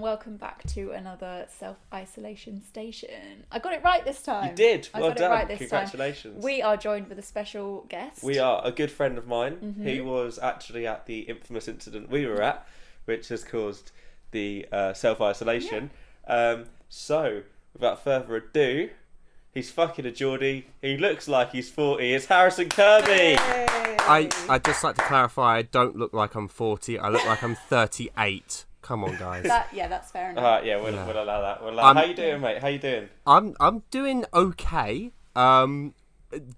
welcome back to another self-isolation station. I got it right this time. You did. Well got done. It right this Congratulations. Time. We are joined with a special guest. We are. A good friend of mine. He was actually at the infamous incident we were at, which has caused the self-isolation. Yeah. So, without further ado, he's fucking a Geordie. He looks like he's 40. It's Harrison Kirby. Yay. I'd just like to clarify, I don't look like I'm 40. I look like I'm 38. Come on, guys. That's fair enough. We'll allow that. How you doing, mate? How you doing? I'm doing okay,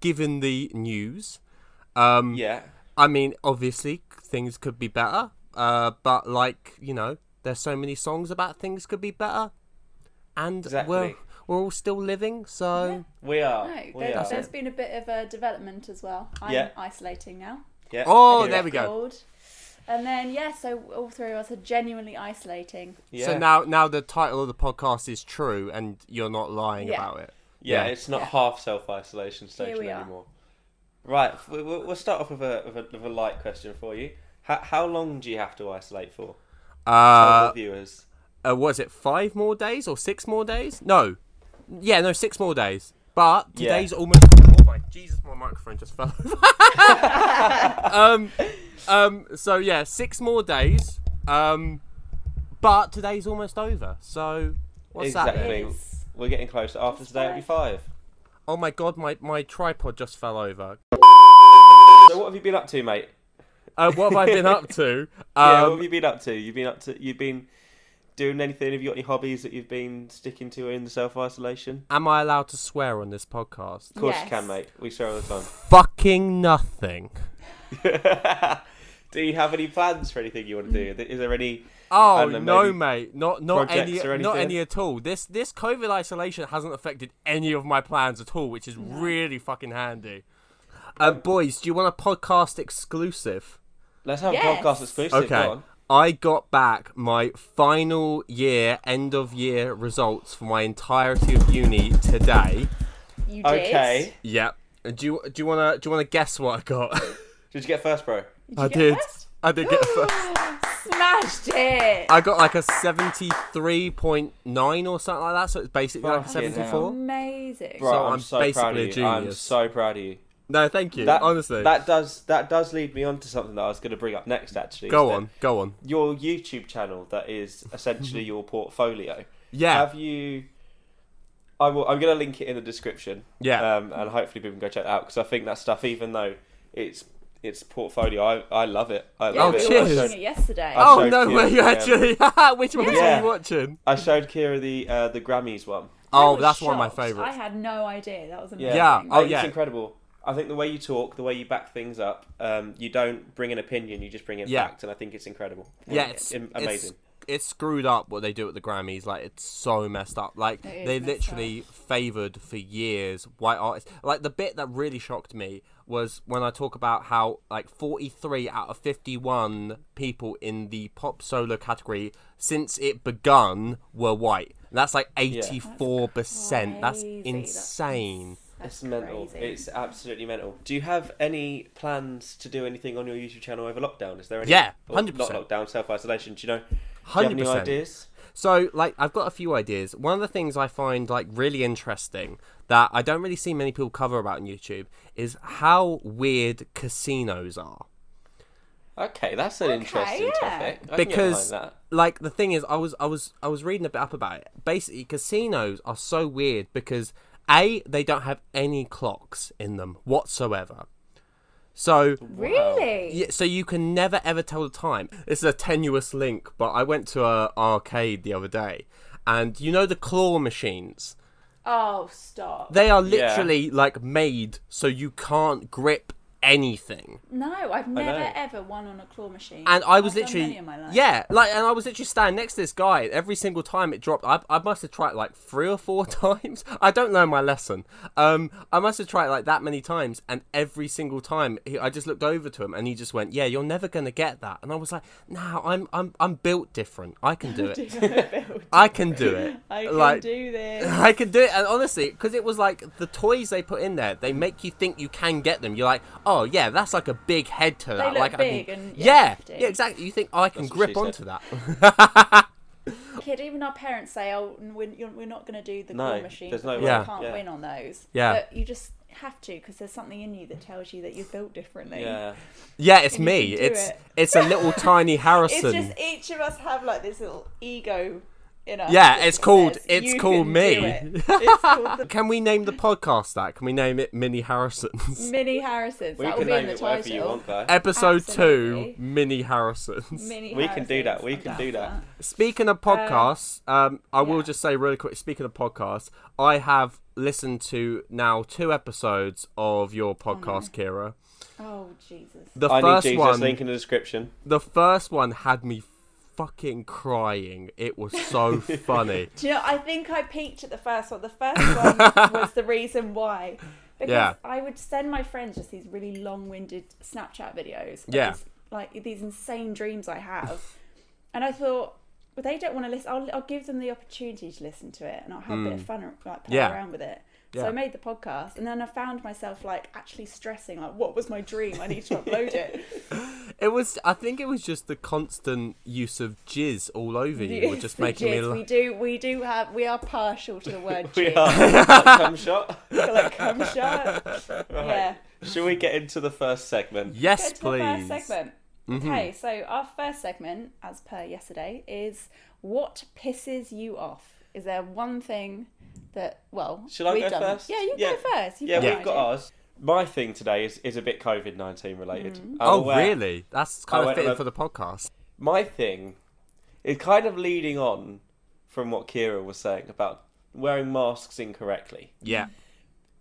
given the news. Yeah. I mean, obviously, things could be better. But, like, you know, there's so many songs about things could be better. And exactly. We're all still living, so... We are. No, there's been a bit of a development as well. I'm isolating now. Yeah. Oh, there we go. And then, so all three of us are genuinely isolating. Yeah. So now the title of the podcast is true, and you're not lying about it. Yeah, it's not half self-isolation station anymore. Right, we'll start off with a light question for you. How long do you have to isolate for? Tell the viewers. Was it 5 more days or 6 more days? No. 6 more days. But today's almost... Oh my Jesus, my microphone just fell over. 6 more days. But today's almost over. So what's that? Exactly. We're getting closer. After today, it'll be 5. Oh my God, my tripod just fell over. So what have you been up to, mate? What have I been up to? What have you been up to? You've been doing anything? Have you got any hobbies that you've been sticking to in the self-isolation? Am I allowed to swear on this podcast? Of course you can, mate. We swear all the time. Fucking nothing. Do you have any plans for anything you want to do? Is there any... Oh, no, mate. Not any at all. This COVID isolation hasn't affected any of my plans at all, which is really fucking handy. Boys, do you want a podcast exclusive? Let's have a podcast exclusive. Okay. Go on. I got back my final year, end of year results for my entirety of uni today. You did? Okay. Yep. Do you wanna guess what I got? Did you get first, bro? I did get first. Smashed it! I got like a 73.9 or something like that, so it's basically like a 74. Amazing. Bro, so I'm so basically proud of you. a genius. I'm so proud of you. No, thank you. Honestly, that does lead me on to something that I was going to bring up next. Actually, go on. Your YouTube channel that is essentially your portfolio. Yeah. Have you? I'm going to link it in the description. Yeah. And hopefully people can go check it out because I think that stuff, even though it's portfolio, I love it. I love it. We were watching it yesterday. Oh no, were you actually? Which one were you watching? I showed Kira the Grammys one. Oh, that's one of my favourites. I had no idea. That was amazing. Yeah. It's incredible. I think the way you talk, the way you back things up, you don't bring an opinion, you just bring in fact, and I think it's incredible. Yeah, it's amazing. It's screwed up what they do at the Grammys. Like, it's so messed up. Like, they literally favoured for years white artists. Like, the bit that really shocked me was when I talk about how, like, 43 out of 51 people in the pop solo category since it begun were white. And that's like 84%. That's insane. It's mental. It's absolutely mental. Do you have any plans to do anything on your YouTube channel over lockdown? Is there any? Yeah, 100%. Not lockdown, self-isolation. Do you know? 100%. Do you have any ideas? So, like, I've got a few ideas. One of the things I find, like, really interesting that I don't really see many people cover about on YouTube is how weird casinos are. Okay, that's an interesting topic. Because, like, the thing is, I was reading a bit up about it. Basically, casinos are so weird because they don't have any clocks in them whatsoever. So really, yeah. So you can never ever tell the time. This is a tenuous link, but I went to an arcade the other day, and you know the claw machines. Oh, stop! They are literally like made so you can't grip anything. No, I've never ever won on a claw machine. And I was literally, many in my life. and I was literally standing next to this guy. Every single time it dropped, I must have tried like 3 or 4 times. I don't know my lesson. I must have tried like that many times, and every single time I just looked over to him, and he just went, "Yeah, you're never gonna get that." And I was like, "No, I'm built different. I can do it. I can do it. I can do this. I can do it." And honestly, because it was like the toys they put in there, they make you think you can get them. You're like, "Oh yeah, that's like a big head to that." They look like big and yeah, exactly. You think I can grip onto that? kid, even our parents say, "Oh, we're not going to do the claw machine. There's no way. way. You can't win on those." Yeah. But you just have to, because there's something in you that tells you that you're built differently. Yeah, it's me. It's a little tiny Harrison. It's just each of us have like this little ego in us. Yeah, it's called says, it's called me. It's called Can we name the podcast that? Can we name it Mini Harrisons? Mini Harrisons. We That can will be in name the it whatever you title. want, guy. Episode Absolutely. 2, Mini Harrisons. Mini We can do that. Harrisons. We I'm can down do for that. Speaking of podcasts, I will yeah. just say really quick, speaking of podcasts, I have listened to now 2 episodes of your podcast, Kira. Oh, Jesus. The I first need Jesus, one, link in the description. the first one had me fucking crying. It was so funny. Do you know, I think I peaked at the first one. The first one was the reason why. Because I would send my friends just these really long-winded Snapchat videos. Of these insane dreams I have. And I thought, well, they don't want to listen. I'll give them the opportunity to listen to it, and I'll have a bit of fun, like play around with it. So I made the podcast, and then I found myself like actually stressing, like, what was my dream? I need to upload it. I think it was just the constant use of jizz all over you, were just making me laugh. We are partial to the word We jizz. are. Come shot. Like, come shot. Right. Yeah. Shall we get into the first segment? Yes, Get to please. the first segment. Okay, so our first segment, as per yesterday, is what pisses you off? Is there one thing that, Should I go first? Yeah, you go first. We've got ours. My thing today is a bit COVID-19 related. Oh, really? That's kind of fitting on for the podcast. My thing is kind of leading on from what Kira was saying about wearing masks incorrectly. Yeah.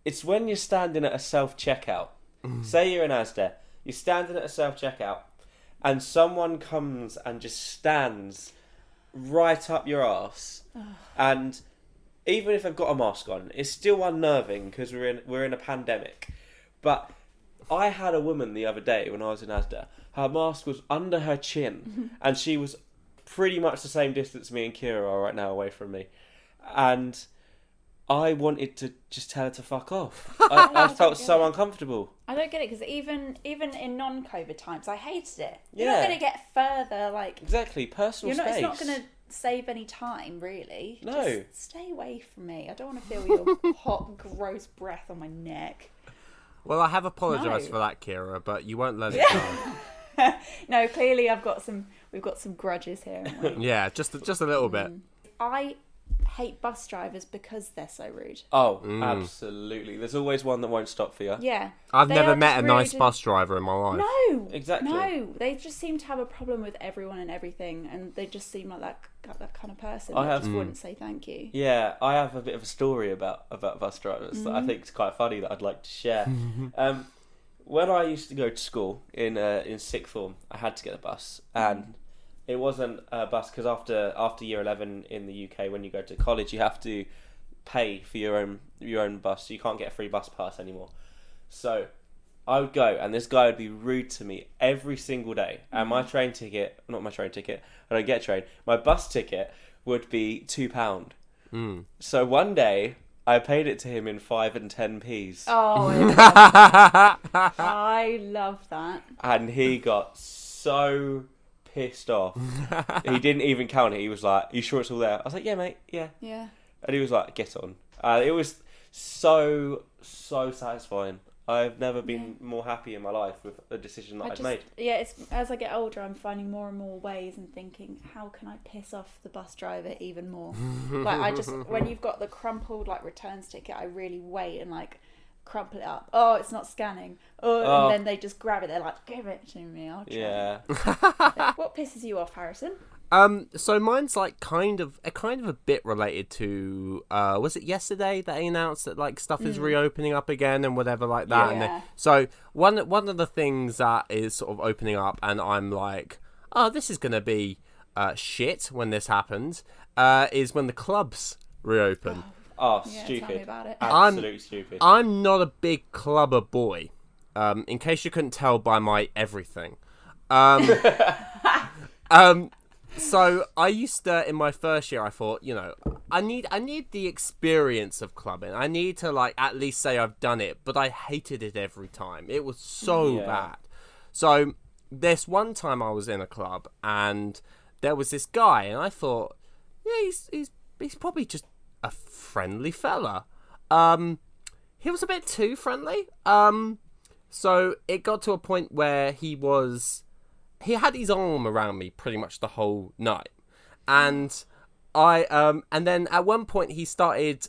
It's when you're standing at a self-checkout. Say you're in Asda. You're standing at a self-checkout and someone comes and just stands right up your arse. And even if they've got a mask on, it's still unnerving because we're in a pandemic. But I had a woman the other day when I was in Asda. Her mask was under her chin, and she was pretty much the same distance me and Kira are right now away from me. And I wanted to just tell her to fuck off. I felt so uncomfortable. I don't get it, because even in non-COVID times, I hated it. Yeah. You're not going to get further, like... Exactly, personal space. It's not going to save any time, really. No. Just stay away from me. I don't want to feel your hot, gross breath on my neck. Well, I have apologised for that, Kira, but you won't let it go. No, clearly we've got some grudges here, haven't we? Yeah, just a little bit. I hate bus drivers because they're so rude. Oh, absolutely. There's always one that won't stop for you. Yeah. I've They never are met just a nice rude bus driver in my life. No. Exactly. No. They just seem to have a problem with everyone and everything, and they just seem like that kind of person I that have- just wouldn't say thank you. Yeah, I have a bit of a story about bus drivers that I think is quite funny that I'd like to share. When I used to go to school in sixth form, I had to get a bus, and it wasn't a bus because after year 11 in the UK, when you go to college, you have to pay for your own bus. So you can't get a free bus pass anymore. So I would go, and this guy would be rude to me every single day. And my train ticket, not my train ticket, I don't get a train. My bus ticket would be £2. So one day, I paid it to him in 5 and 10p's. Oh, I love that. I love that. And he got so pissed off. He didn't even count it. He was like, "You sure it's all there?" I was like, "Yeah, mate, yeah." Yeah. And he was like, "Get on." It was so satisfying. I've never been more happy in my life with the decision that I've made. Yeah, it's as I get older, I'm finding more and more ways and thinking, how can I piss off the bus driver even more? Like, when you've got the crumpled like returns ticket, I really wait and like crumple it up. Oh, it's not scanning. And then they just grab it. They're like, give it to me. I'll try. Yeah. What pisses you off, Harrison? So mine's like kind of a bit related to was it yesterday that they announced that like stuff is reopening up again and whatever like that. Yeah. And so one of the things that is sort of opening up, and I'm like, oh, this is gonna be shit when this happens, is when the clubs reopen. Oh, Yeah, stupid. tell me about it. Absolutely stupid. I'm not a big clubber boy, in case you couldn't tell by my everything. So I used to, in my first year, I thought, you know, I need the experience of clubbing. I need to like at least say I've done it, but I hated it every time. It was so bad. So this one time I was in a club and there was this guy, and I thought, yeah, he's probably just a friendly fella. He was a bit too friendly. So it got to a point where he had his arm around me pretty much the whole night. And and then at one point he started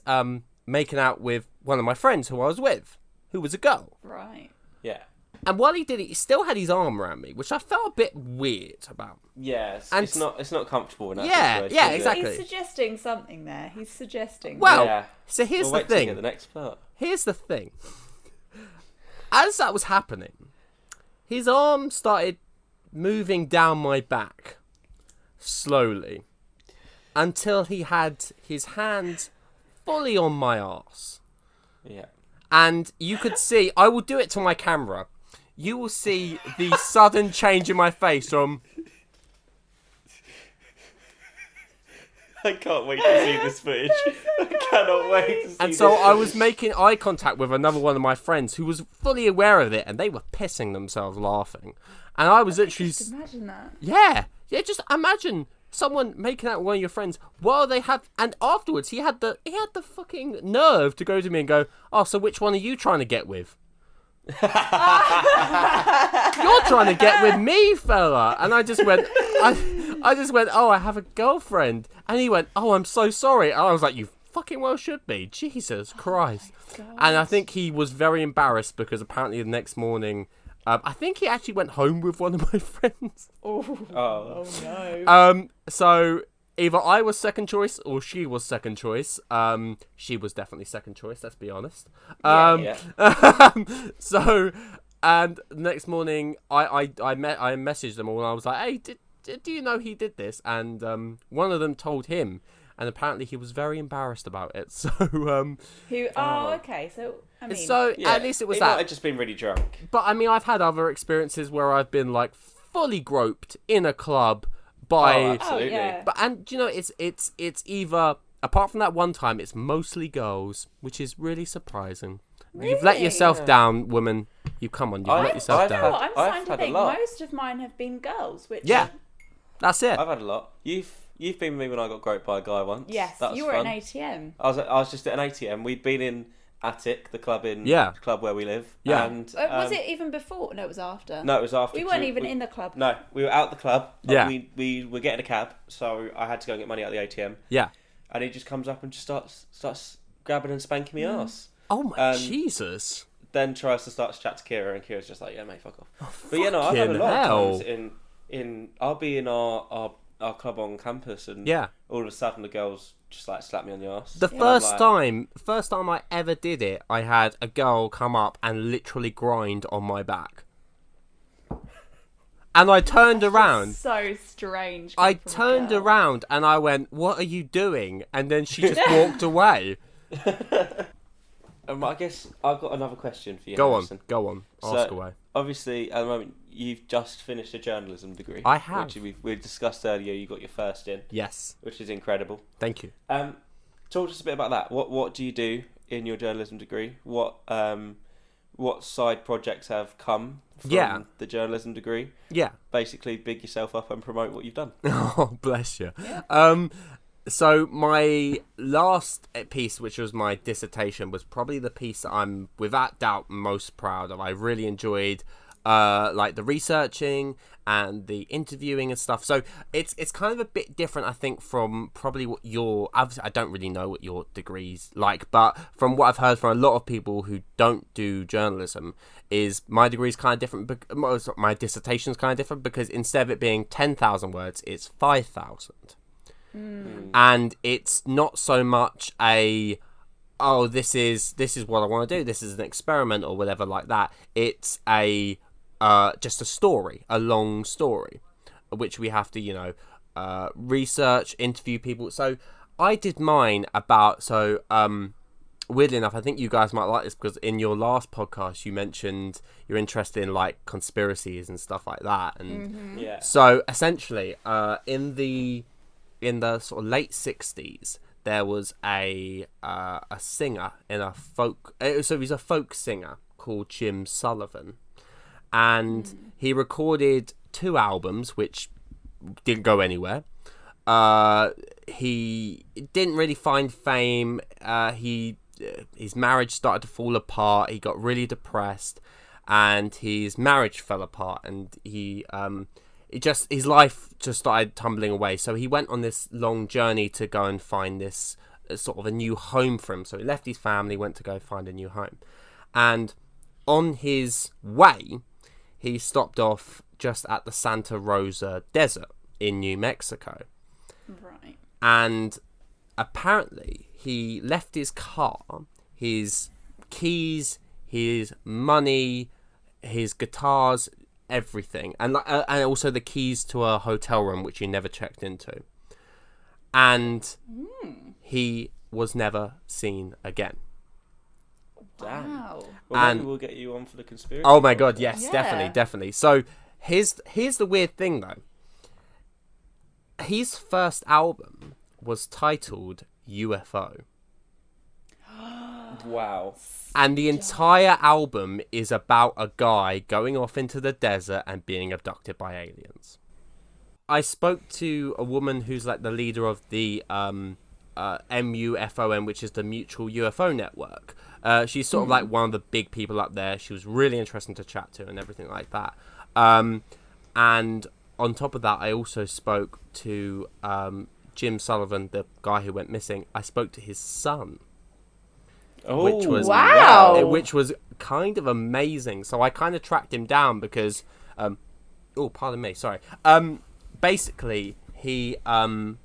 making out with one of my friends who I was with, who was a girl. Right. Yeah. And while he did it, he still had his arm around me, which I felt a bit weird about. Yes, And it's not comfortable in that situation. Yeah, is it? exactly. He's suggesting something there. He's suggesting. Well, Yeah. so here's We'll the wait till you thing. get the next part. Here's the thing. As that was happening, his arm started moving down my back slowly until he had his hand fully on my arse. Yeah. And you could see, I will do it to my camera. You will see the sudden change in my face from... I can't wait to see this footage. I cannot wait to see And so this I was footage. making eye contact with another one of my friends who was fully aware of it, and they were pissing themselves laughing. And I was literally... Just imagine that. Yeah, just imagine someone making out with one of your friends while they have... And afterwards, he had the fucking nerve to go to me and go, "Oh, so which one are you trying to get with?" You're trying to get with me, fella. And I just went, I just went, "Oh, I have a girlfriend." And he went, "Oh, I'm so sorry." And I was like, "You fucking well should be. Jesus Christ." And I think he was very embarrassed because apparently the next morning, I think he actually went home with one of my friends. Oh no. So either I was second choice or she was second choice. She was definitely second choice, let's be honest. Yeah. So, and the next morning, I messaged them all and I was like, "Hey, do you know he did this?" And one of them told him, and apparently he was very embarrassed about it. So, Okay. So I mean. so at least it was He might that. have just been really drunk. But I mean, I've had other experiences where I've been like fully groped in a club by. Oh, absolutely. yeah. But and you know, it's either, apart from that one time, it's mostly girls, which is really surprising. You've let Really? yourself down, woman. You've let yourself I've down. had- I'm I've starting to had a think lot. most of mine have been girls. Which Yeah, that's it. I've had a lot. You've been with me when I got groped by a guy once. Yes, That was you were fun. at an ATM. I was just at an ATM. We'd been in Attic, the club Yeah. where we live. Yeah. And, Was it even before? No, it was after. No, it was after. We 'cause weren't even in the club. No, we were out the club. But Yeah. We were getting a cab, so I had to go and get money out of the ATM. Yeah. And he just comes up and just starts grabbing and spanking me arse. Oh my Jesus. Then tries to start to chat to Kira, and Kira's just like, "Yeah, mate, fuck off." But you know, I've had a fucking lot hell. of times in I'll be in our club on campus, and Yeah. all of a sudden the girls just like slap me on the arse. The And first I'm like, time I ever did it, I had a girl come up and literally grind on my back. And I turned around. So strange. I from a turned girl. around and I went, "What are you doing?" And then she just walked away. I guess I've got another question for you. Go Harrison. on. Ask So, away. Obviously, at the moment, you've just finished a journalism degree. I have. Which we discussed earlier. You got your first in, Yes. which is incredible. Thank you. Talk to us a bit about that. What do you do in your journalism degree? What side projects have come from the journalism degree? Yeah. Basically, big yourself up and promote what you've done. Oh, bless you. So my last piece, which was my dissertation, was probably the piece that I'm without doubt most proud of. I really enjoyed like the researching and the interviewing and stuff. So it's kind of a bit different, I think, from probably what your... Obviously, I don't really know what your degree's like, but from what I've heard from a lot of people who don't do journalism, is my degree's kind of different. My dissertation's kind of different because instead of it being 10,000 words, it's 5,000. And it's not so much a, "Oh, this is what I want to do, this is an experiment," or whatever like that. It's a just a story, a long story, which we have to research, interview people. So I did mine about, weirdly enough, I think you guys might like this because in your last podcast you mentioned you're interested in like conspiracies and stuff like that. And Yeah. so essentially in the sort of late 60s, there was a singer in a folk... So he's a folk singer called Jim Sullivan. And he recorded 2 albums, which didn't go anywhere. he didn't really find fame. His marriage started to fall apart. He got really depressed, and his marriage fell apart, and his life just started tumbling away. So he went on this long journey to go and find this sort of a new home for him. So he left his family, went to go find a new home, and on his way, he stopped off just at the Santa Rosa Desert in New Mexico. Right. And apparently he left his car, his keys, his money, his guitars, everything, and also the keys to a hotel room which he never checked into. And he was never seen again. Damn. Wow. Well, maybe we'll get you on for the conspiracy. Oh my god, yes, Yeah. definitely. So here's the weird thing though. His first album was titled UFO. Wow. And the entire album is about a guy going off into the desert and being abducted by aliens. I spoke to a woman who's like the leader of the MUFON, which is the Mutual UFO Network. She's sort of like one of the big people up there. She was really interesting to chat to and everything like that. And on top of that, I also spoke to Jim Sullivan, the guy who went missing. I spoke to his son. Oh, wow. Which was kind of amazing. So I kind of tracked him down because, pardon me, sorry. Basically, so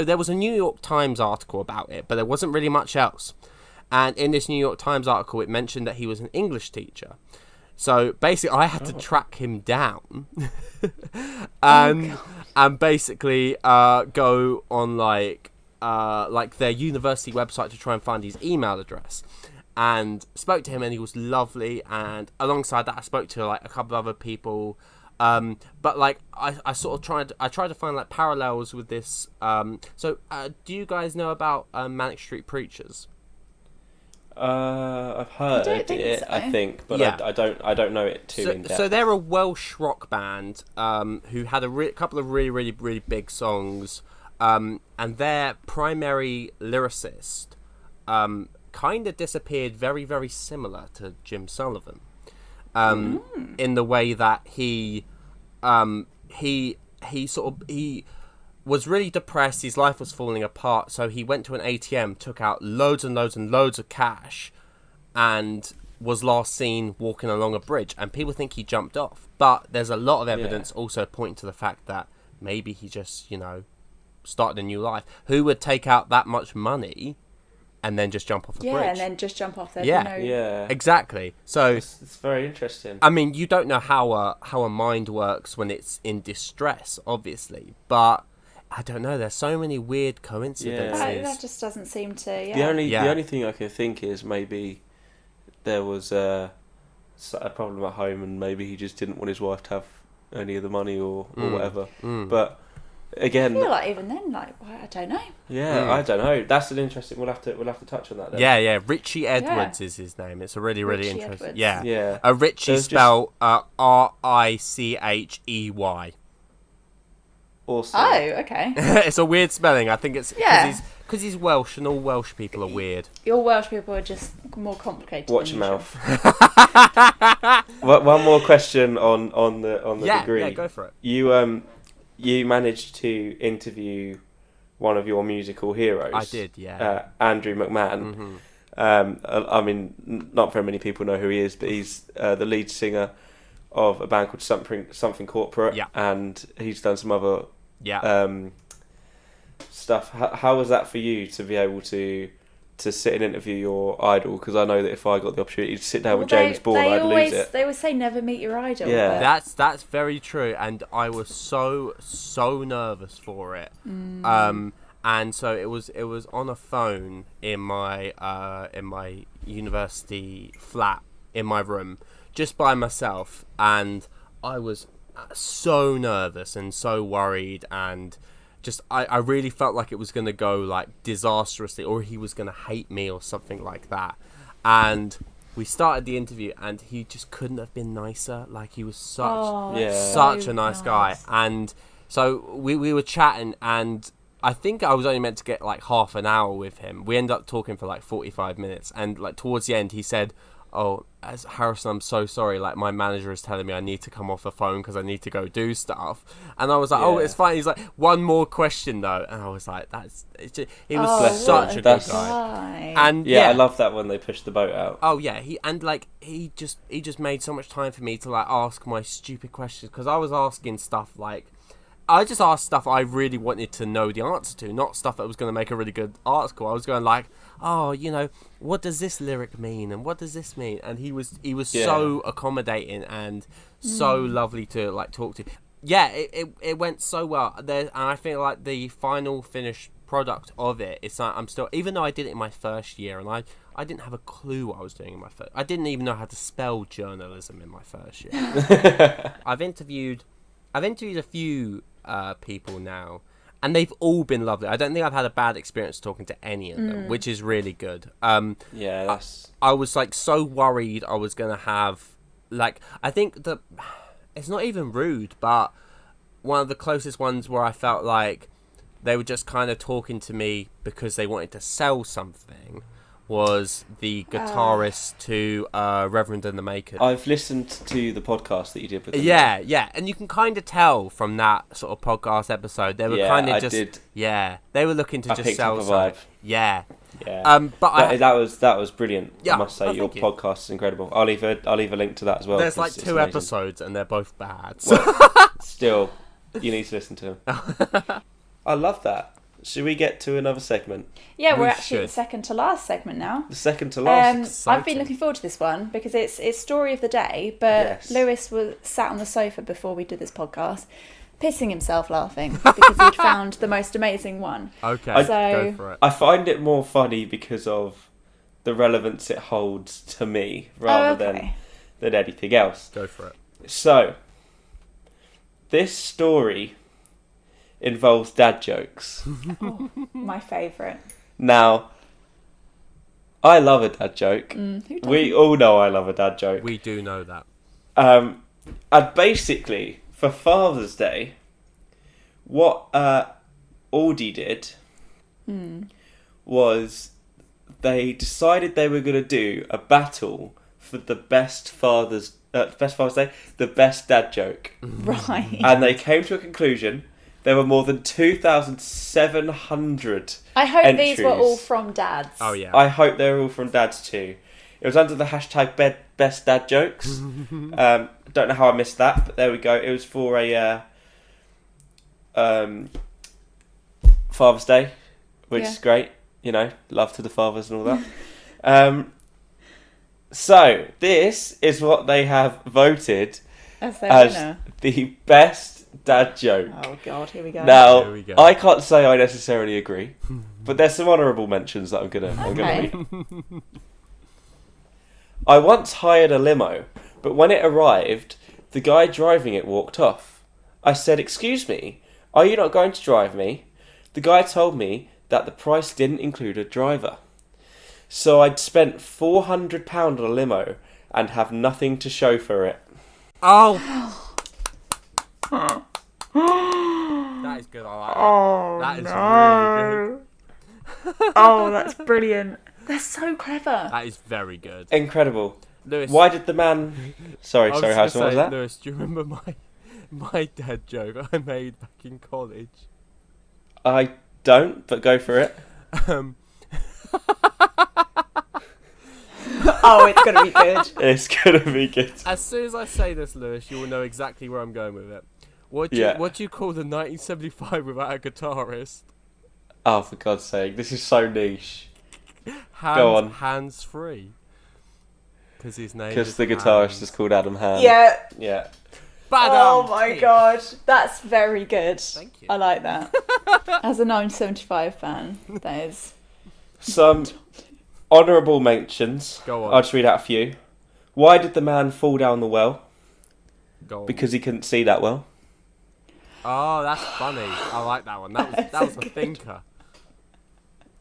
there was a New York Times article about it, but there wasn't really much else. And in this New York Times article, it mentioned that he was an English teacher. So basically, I had to track him down, and basically go on like their university website to try and find his email address, and spoke to him, and he was lovely. And alongside that, I spoke to like a couple of other people, but like I tried to find like parallels with this. So do you guys know about Manic Street Preachers? I've heard it, I think, but yeah. I don't know it too in depth. So they're a Welsh rock band who had a couple of really, really, really big songs, and their primary lyricist kind of disappeared, very, very similar to Jim Sullivan, in the way that he was really depressed. His life was falling apart, so he went to an ATM, took out loads and loads and loads of cash, and was last seen walking along a bridge. And people think he jumped off, but there's a lot of evidence also pointing to the fact that maybe he just, started a new life. Who would take out that much money and then just jump off a bridge? Yeah, and then just jump off there. Yeah, exactly. So it's very interesting. I mean, you don't know how a mind works when it's in distress, obviously, but I don't know. There's so many weird coincidences. That just doesn't seem to. Yeah. The only thing I can think is maybe there was a problem at home, and maybe he just didn't want his wife to have any of the money or whatever. But again, I feel like even then, I don't know. Yeah, I don't know. That's an interesting. We'll have to touch on that then. Yeah. Richie Edwards is his name. It's a really, really Richie interesting. Edwards. Yeah. A Richie spelled Richey. Awesome. Oh, okay. It's a weird spelling. I think it's because he's Welsh, and all Welsh people are weird. Your Welsh people are just more complicated. Watch your mouth. One more question on the degree. Yeah, go for it. You managed to interview one of your musical heroes. I did, yeah. Andrew McMahon. I mean, not very many people know who he is, but he's the lead singer of a band called Something Corporate, and he's done some other stuff. How was that for you to be able to sit and interview your idol? Because I know that if I got the opportunity to sit down with James Bourne, I'd lose it. They always say never meet your idol. Yeah, that's very true, and I was so nervous for it. And so it was on a phone in my university flat in my room, just by myself, and I was so nervous and so worried, and just I really felt like it was going to go like disastrously, or he was going to hate me or something like that. And we started the interview, and he just couldn't have been nicer. Like, he was such a nice guy. And so we were chatting, and I think I was only meant to get like half an hour with him. We ended up talking for like 45 minutes, and like towards the end he said, "Oh, as Harrison, I'm so sorry. Like my manager is telling me I need to come off the phone because I need to go do stuff." And I was like, "Oh, it's fine." He's like, "One more question though," and I was like, he was such a good guy. And I love that when they push the boat out. Oh yeah, he just made so much time for me to like ask my stupid questions, because I was asking stuff like. I just asked stuff I really wanted to know the answer to, not stuff that was going to make a really good article. I was going like, "Oh, what does this lyric mean, and what does this mean?" And he was so accommodating and so lovely to like talk to. Yeah, it went so well there, and I feel like the final finished product of it. It's like I'm still, even though I did it in my first year, and I didn't have a clue what I was doing in my first. I didn't even know how to spell journalism in my first year. I've interviewed a few people now, and they've all been lovely. I don't think I've had a bad experience talking to any of them, which is really good. I was like so worried I was gonna have like, I think that it's not even rude, but one of the closest ones where I felt like they were just kind of talking to me because they wanted to sell something was the guitarist to Reverend and the Makers. I've listened to the podcast that you did with them. Yeah, and you can kind of tell from that sort of podcast episode they were kind of they were looking to just sell something. Yeah. But that was brilliant. Yeah, I must say your podcast is incredible. I'll leave a link to that as well. There's like 2 episodes and they're both bad. So. Well, still, you need to listen to them. I love that. Should we get to another segment? Yeah, we're actually at the second to last segment now. The second to last. I've been looking forward to this one because it's story of the day, but Lewis was sat on the sofa before we did this podcast, pissing himself laughing because he'd found the most amazing one. Okay, go for it. I find it more funny because of the relevance it holds to me rather than anything else. Go for it. So, this story involves dad jokes. My favourite. Now, I love a dad joke. We all know I love a dad joke. We do know that. And basically, for Father's Day, what Aldi did was they decided they were going to do a battle for the best Father's Day, the best dad joke. Right. And they came to a conclusion. There were more than 2,700 I hope entries. these were all from dads. Oh, yeah. I hope they were all from dads too. It was under the hashtag best dad jokes. Don't know how I missed that, but there we go. It was for a Father's Day, which is great. Love to the fathers and all that. So, this is what they have voted as the best dad joke. Oh God, here we go. Now, I can't say I necessarily agree, but there's some honourable mentions that I'm gonna read. I once hired a limo, but when it arrived, the guy driving it walked off. I said, "Excuse me, are you not going to drive me?" The guy told me that the price didn't include a driver. So I'd spent £400 on a limo and have nothing to show for it. Oh. That is good. I like that. That is really good. Oh, that's brilliant. They're so clever. That is very good. Incredible. Lewis, why did the man... Sorry, Harrison, what was that? Lewis, do you remember my dad joke I made back in college? I don't, but go for it. Oh, it's going to be good. It's going to be good. As soon as I say this, Lewis, you will know exactly where I'm going with it. What do you call the 1975 without a guitarist? Oh, for God's sake, this is so niche. Go on. Hands free. Because his name Because the guitarist is called Adam Hand. Yeah. Yeah. Oh my God, that's very good. Thank you. I like that. As a 1975 fan, that is... Some honourable mentions. Go on. I'll just read out a few. Why did the man fall down the well? Go on. Because he couldn't see that well. Oh, that's funny. I like that one. That was a thinker.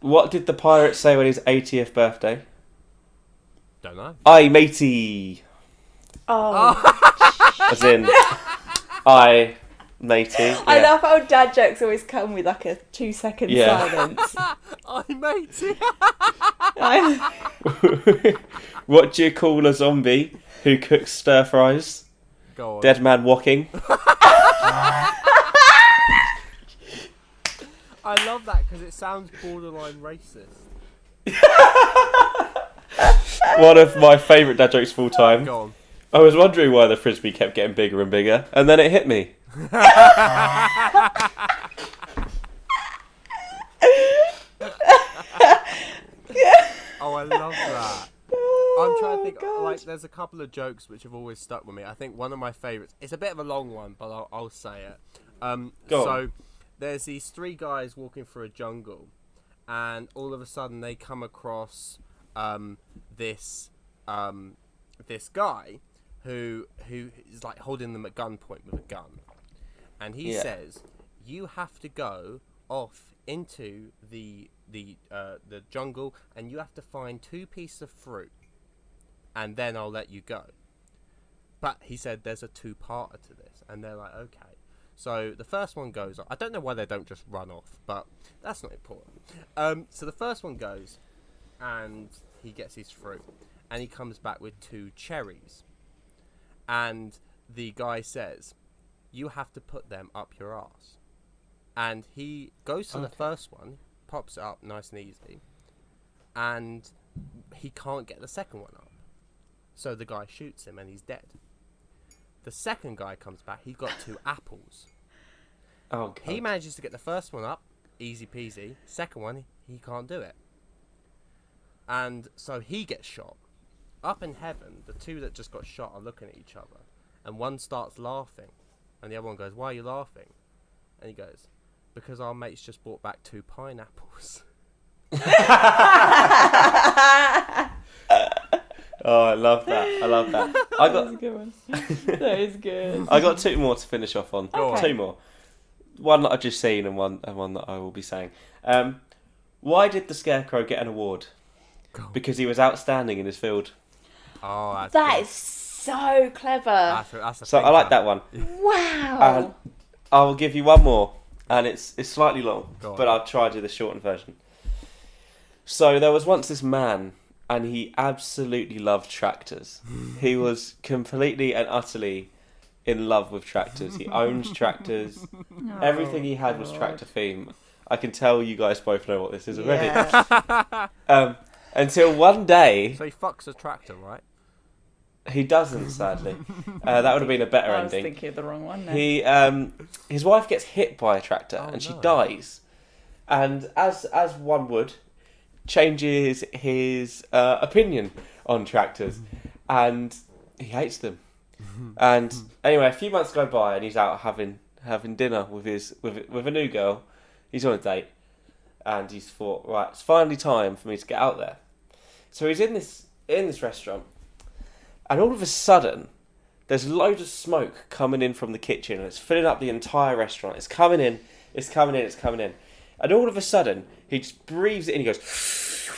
What did the pirate say on his 80th birthday? Don't know. Aye, matey. Oh. As in, I matey. Yeah. I love how dad jokes always come with like a 2-second silence. I matey. What do you call a zombie who cooks stir fries? Go on. Dead man walking. I love that because it sounds borderline racist. One of my favourite dad jokes of all time. Go on. I was wondering why the frisbee kept getting bigger and bigger, and then it hit me. Oh, I love that. I'm trying to think, like, there's a couple of jokes which have always stuck with me. I think one of my favourites, it's a bit of a long one, but I'll say it. Go on. There's these 3 guys walking through a jungle, and all of a sudden they come across this guy who is like holding them at gunpoint with a gun, and he says, "You have to go off into the jungle, and you have to find 2 pieces of fruit, and then I'll let you go." But he said there's a 2-parter to this, and they're like, okay. So the first one goes, I don't know why they don't just run off, but that's not important. So the first one goes, and he gets his fruit, and he comes back with 2 cherries. And the guy says, you have to put them up your arse. And he goes to the first one, pops it up nice and easy, and he can't get the second one up. So the guy shoots him and he's dead. The second guy comes back, he's got 2 apples. Oh, God. He manages to get the first one up, easy peasy. Second one, he can't do it. And so he gets shot. Up in heaven, the 2 that just got shot are looking at each other. And one starts laughing. And the other one goes, why are you laughing? And he goes, because our mates just brought back 2 pineapples. Oh, I love that. That was a good one. That is good. I got 2 more to finish off on. Okay. 2 more. One that I've just seen and one that I will be saying. Why did the Scarecrow get an award? Because he was outstanding in his field. Oh, that is so clever. That's a So I like that one. Wow. I will give you one more, and it's slightly long, but I'll try to do the shortened version. So there was once this man, and he absolutely loved tractors. He was completely and utterly in love with tractors. He owned tractors. Everything he had was tractor theme. I can tell you guys both know what this is already. Yeah. Until one day... So he fucks a tractor, right? He doesn't, sadly. That would have been a better ending. I was thinking of the wrong one then. He, his wife gets hit by a tractor and she dies. And as one would, changes his opinion on tractors. And he hates them. And anyway, a few months go by and he's out having dinner with a new girl. He's on a date. And he's thought, right, it's finally time for me to get out there. So he's in this restaurant. And all of a sudden, there's loads of smoke coming in from the kitchen, and it's filling up the entire restaurant. It's coming in. And all of a sudden, he just breathes it in. He goes,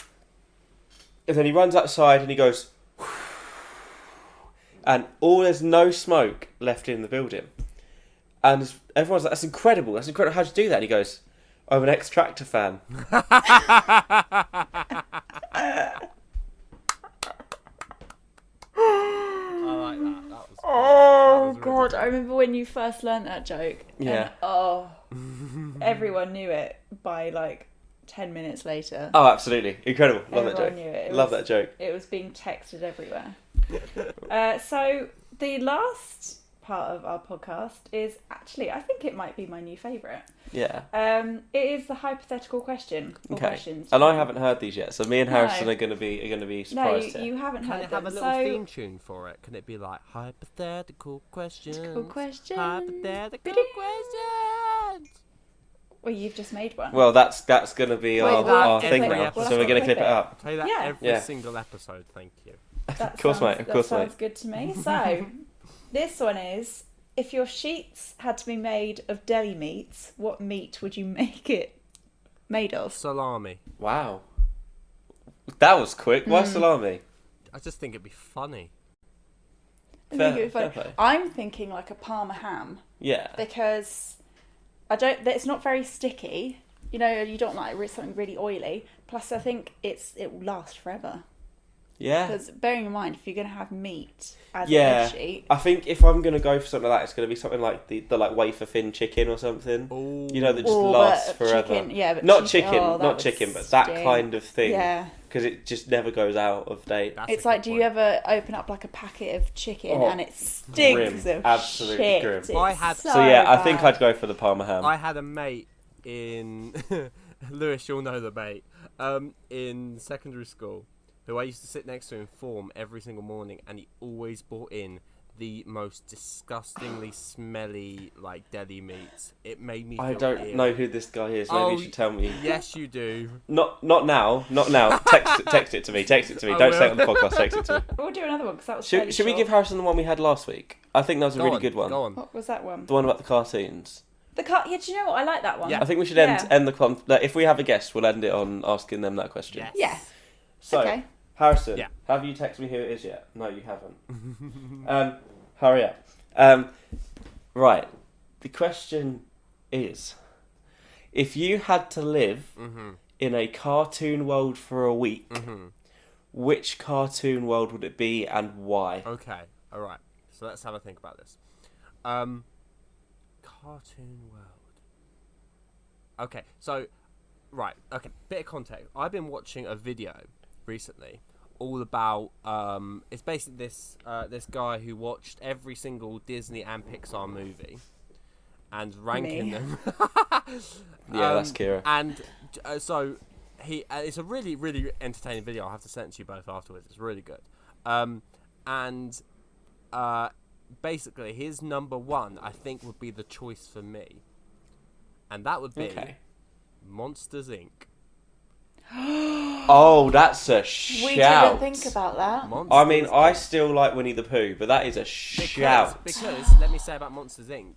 and then he runs outside and he goes, and there's no smoke left in the building. And everyone's like, that's incredible. How'd you do that? And he goes, I'm an ex-Tractor fan. Oh, God. I remember when you first learnt that joke. Yeah. And, everyone knew it by like 10 minutes later. Oh, absolutely. Incredible. Love that joke. Knew it. Love that joke. It was being texted everywhere. So the last part of our podcast is actually, I think it might be my new favourite. Yeah. It is the hypothetical question. Or questions. And I haven't heard these yet, so me and Harrison are going to be surprised. No, you haven't heard them. Can it have a little theme tune for it? Can it be like hypothetical questions? Hypothetical questions. Well, you've just made one. Well, that's going to be our thing now. So we're going to clip it up. I'll play that every single episode. Thank you. Of course, mate. That sounds good to me. So, this one is: if your sheets had to be made of deli meats, what meat would you make it made of? Salami. Wow. That was quick. Why salami? I just think it'd be funny. I think it would be funny. I'm thinking like a Parma ham. Yeah. Because it's not very sticky. You know, you don't like something really oily. Plus, I think it will last forever. Yeah. Because bearing in mind, if you're going to have meat as a yeah. bed sheet... I think if I'm going to go for something like that, it's going to be something like the like wafer thin chicken or something. Ooh. You know, that just lasts forever. Chicken, yeah, but not chicken, but that stink. kind of thing. Yeah. Because it just never goes out of date. It's like, do you ever open up like a packet of chicken and it stinks of absolutely shit? grim. It's So yeah, I think I'd go for the Parma ham. I had a mate in Lewis, you'll know the mate, in secondary school, who I used to sit next to in form every single morning, and he always brought in the most disgustingly smelly like deli meats. It made me feel I don't know who this guy is. Maybe you should tell me. Yes, you do. Not now. Text it to me. Don't say it on the podcast. Text it to me. We'll do another one because that was Should we give Harrison the one we had last week? I think that was a really good one. Go on. What was that one? The one about the cartoons. Yeah, do you know what? I like that one. Yeah. I think we should end the if we have a guest, we'll end it on asking them that question. Yes. Yeah. So, Okay. Harrison, have you texted me who it is yet? No, you haven't. Hurry up. Right. The question is, if you had to live in a cartoon world for a week, which cartoon world would it be and why? Okay. All right. So let's have a think about this. Cartoon world. Okay. So, right. Okay. Bit of context. I've been watching a video recently all about it's basically this guy who watched every single Disney and Pixar movie and ranking them. That's Kira. And so it's a really, really entertaining video. I'll have to send it to you both afterwards. It's really good. And basically his number one I think would be the choice for me, and that would be Monsters Inc. Oh, that's a shout. We didn't think about that. Monsters I mean, I Inc. still like Winnie the Pooh, but that is a shout. Because let me say about Monsters Inc.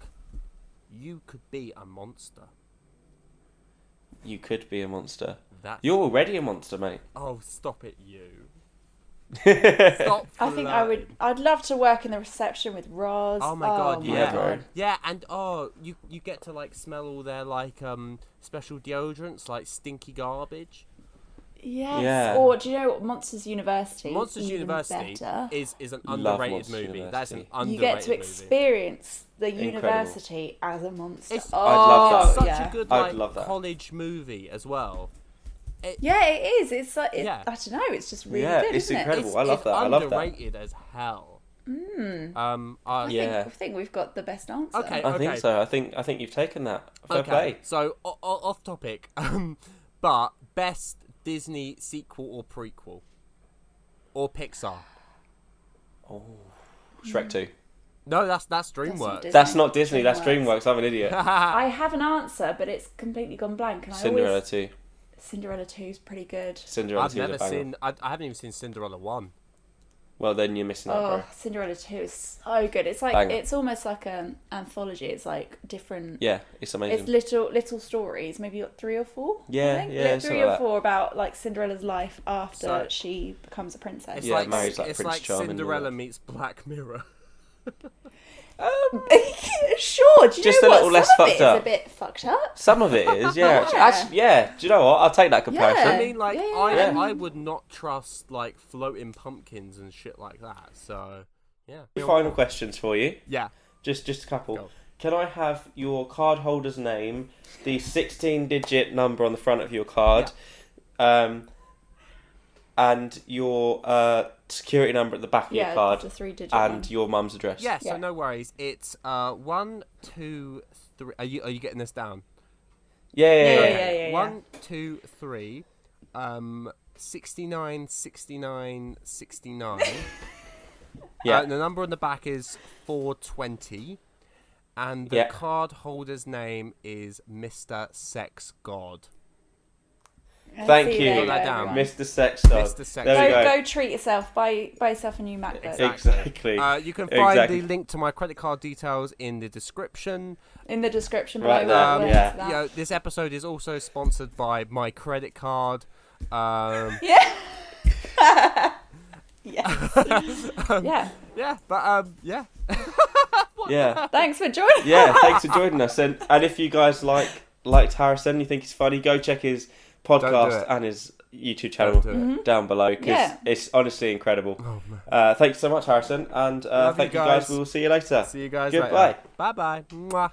You could be a monster. You could be a monster. That's... You're already a monster, mate. Oh, stop it, you. I think I'd love to work in the reception with Roz. Oh my god, yeah. God. Yeah, and you get to like smell all their like special deodorants, like stinky garbage. Yes. Yeah. Or do you know what Monsters University? Monsters even University better. is an Love underrated Monsters movie. University. That's an underrated You get to movie. experience the Incredible. university as a monster. It's, I'd love it's that. such a good I'd like love that. college movie as well. Yeah, it is. It's like Yeah. I don't know. It's just really Yeah, good, it's isn't incredible. it? I love that. I love that. Underrated as hell. I think we've got the best answer. Okay. I think so. I think you've taken that. Fair play. So off topic, but best Disney sequel or prequel, or Pixar? Oh, Shrek 2. No, that's DreamWorks. That's not Disney. That's DreamWorks. I'm an idiot. I have an answer, but it's completely gone blank. And Cinderella 2. Cinderella 2 is pretty good. Cinderella I've 2 is a never banger. seen. I haven't even seen Cinderella 1. Well, then you're missing out, bro. Cinderella 2 is so good. It's like Banger. it's almost like an anthology. It's like different. Yeah, it's amazing. It's little stories. Maybe 3 or 4. Yeah, I think. yeah, Like, 3 something or like that. 4 about like Cinderella's life after So- she becomes a princess. It's Yeah, like marries, like, it's Prince like Charming and all Cinderella that. meets Black Mirror. Sure. Do you Just know a what? little less Some of fucked it up. is a bit fucked up. Some of it is, yeah. Yeah. Actually, yeah. Do you know what? I'll take that comparison. I mean, like Yeah. I would not trust like floating pumpkins and shit like that. So yeah. Final questions for you. Yeah. Just a couple. Go. Can I have your card holder's name, the 16-digit number on the front of your card, and your security number at the back of your card, the 3-digit and one. your mum's address? Yeah. So Yeah. no worries. It's 1, 2, 3. Are you getting this down? Yeah. 1, 2, 3. 69, 69, 69. Yeah. The number on the back is 420. And the card holder's name is Mr. Sex God. Thank See you, there that go, down. everyone. Mr. Sex Dog. Mr. Sex There we Dog. go. Go treat yourself. Buy yourself a new MacBook. Exactly. You can find Exactly. the link to my credit card details in the description. In the description Right below. there, we'll yeah. link to that. You know, this episode is also sponsored by my credit card. Yeah. Yes. Yeah. Yeah, but yeah. Yeah. Thanks for joining. Yeah, thanks for joining us. And if you guys liked Harrison, you think he's funny, go check his podcast and his YouTube channel down below, because it's honestly incredible. Thank you so much, Harrison, and thank you guys. We'll see you later. See you guys Goodbye. Bye bye.